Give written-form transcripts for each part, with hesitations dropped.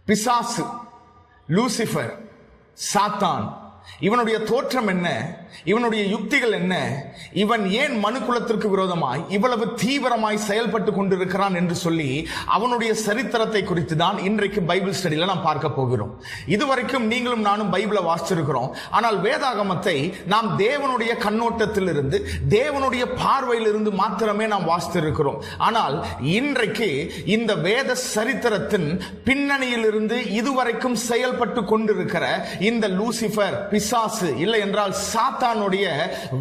பிசாசு, லூசிபர், சாத்தான், இவனுடைய தோற்றம் என்ன, இவனுடைய யுக்திகள் என்ன, இவன் ஏன் மனு குலத்திற்கு விரோதமாய் இவ்வளவு தீவிரமாய் செயல்பட்டு கொண்டிருக்கிறான் என்று சொல்லி அவனுடைய சரித்திரத்தை குறித்து தான் இன்றைக்கு பைபிள் ஸ்டடியில நாம் பார்க்க போகிறோம். இதுவரைக்கும் நீங்களும் நானும் பைபிளை வாசிச்சிருக்கிறோம். ஆனால் வேதாகமத்தை நாம் தேவனுடைய கண்ணோட்டத்திலிருந்து, தேவனுடைய பார்வையிலிருந்து மாத்திரமே நாம் வாசித்திருக்கிறோம். ஆனால் இன்றைக்கு இந்த வேத சரித்திரத்தின் பின்னணியிலிருந்து இதுவரைக்கும் செயல்பட்டு கொண்டிருக்கிற இந்த லூசிபர், பிசாசு, இல்லை என்றால் சாத்தானுடைய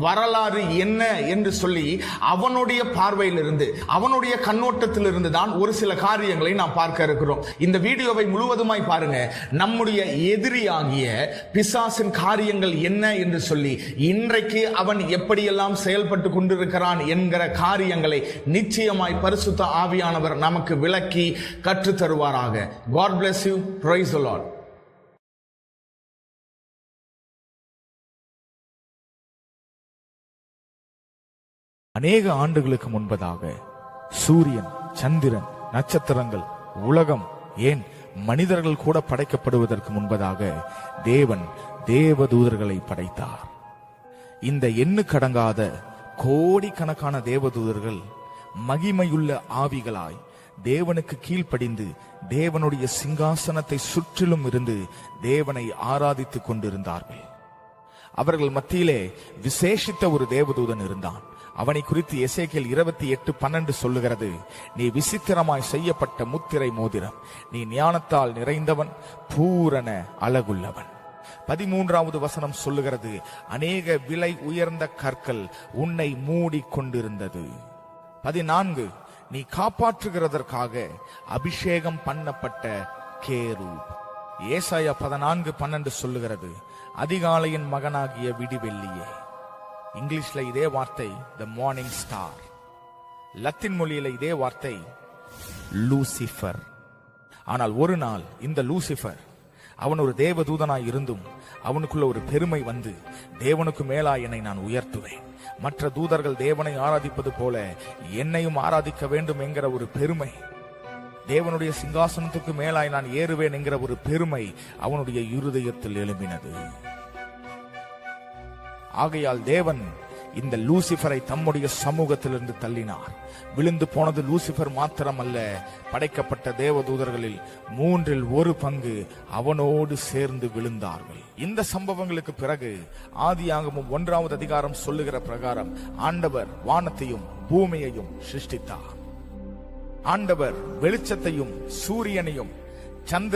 வரலாறு என்ன என்று சொல்லி அவனுடைய பார்வையிலிருந்து, அவனுடைய கண்ணோட்டத்திலிருந்து தான் ஒரு சில காரியங்களை நாம் பார்க்க இருக்கிறோம். இந்த வீடியோவை முழுவதுமாய் பாருங்க. நம்முடைய எதிரியாகிய பிசாசின் காரியங்கள் என்ன என்று சொல்லி, இன்றைக்கு அவன் எப்படியெல்லாம் செயல்பட்டு கொண்டிருக்கிறான் என்கிற காரியங்களை நிச்சயமாய் பரிசுத்த ஆவியானவர் நமக்கு விளக்கி கற்றுத் தருவாராக. God bless you. Praise the Lord. அநேக ஆண்டுகளுக்கு முன்பதாக சூரியன், சந்திரன், நட்சத்திரங்கள், உலகம், ஏன் மனிதர்கள் கூட படைக்கப்படுவதற்கு முன்பதாக தேவன் தேவதூதர்களை படைத்தார். இந்த எண்ணுக்கடங்காத கோடிக்கணக்கான தேவதூதர்கள் மகிமையுள்ள ஆவிகளாய் தேவனுக்கு கீழ்ப்படிந்து தேவனுடைய சிங்காசனத்தை சுற்றிலும் இருந்து தேவனை ஆராதித்துக் கொண்டிருந்தார்கள். அவர்கள் மத்தியிலே விசேஷித்த ஒரு தேவதூதன் இருந்தான். அவனை குறித்து எசேக்கியேல் 28:12 சொல்லுகிறது, நீ விசித்திரமாய் செய்யப்பட்ட முத்திரை மோதிரம், நீ ஞானத்தால் நிறைந்தவன், பூரண அழகுள்ளவன். 13வது வசனம் சொல்லுகிறது, அநேக விலை உயர்ந்த கற்கள் உன்னை மூடி கொண்டிருந்தது. 14, நீ காப்பாற்றுகிறதற்காக அபிஷேகம் பண்ணப்பட்ட கேரூப். ஏசாயா 14:12 சொல்லுகிறது, அதிகாலையின் மகனாகிய விடிவெள்ளியே. இங்கிலீஷ்ல இதே வார்த்தை த மார்னிங் ஸ்டார். லத்தீன் மொழியில இதே வார்த்தை லூசிபர். ஆனால் ஒரு நாள் இந்த லூசிபர், அவன் ஒரு தேவதூதனாய் இருந்தும் அவனுக்குள்ள ஒரு பெருமை வந்து, தேவனுக்கு மேலா என்னை நான் உயர்த்துவேன், மற்ற தூதர்கள் தேவனை ஆராதிப்பது போல என்னையும் ஆராதிக்க வேண்டும் என்கிற ஒரு பெருமை, தேவனுடைய சிங்காசனத்துக்கு மேலாய் நான் ஏறுவேன் என்கிற ஒரு பெருமை அவனுடைய இருதயத்தில் எழும்பினது. ஆகையால் தேவன் இந்த லூசிபரை தம்முடைய சமூகத்திலிருந்து தள்ளினார். விழுந்து போனது லூசிபர் மாத்திரமல்ல, படைக்கப்பட்ட தேவதூதர்களில் 1/3 அவனோடு சேர்ந்து விழுந்தார்கள். இந்த சம்பவங்களுக்கு பிறகு ஆதியாகமம் 1வது அதிகாரம் சொல்லுகிற பிரகாரம் ஆண்டவர் வானத்தையும் பூமியையும் சிருஷ்டித்தார். ஆண்டவர் வெளிச்சத்தையும் சூரியனையும் சந்திர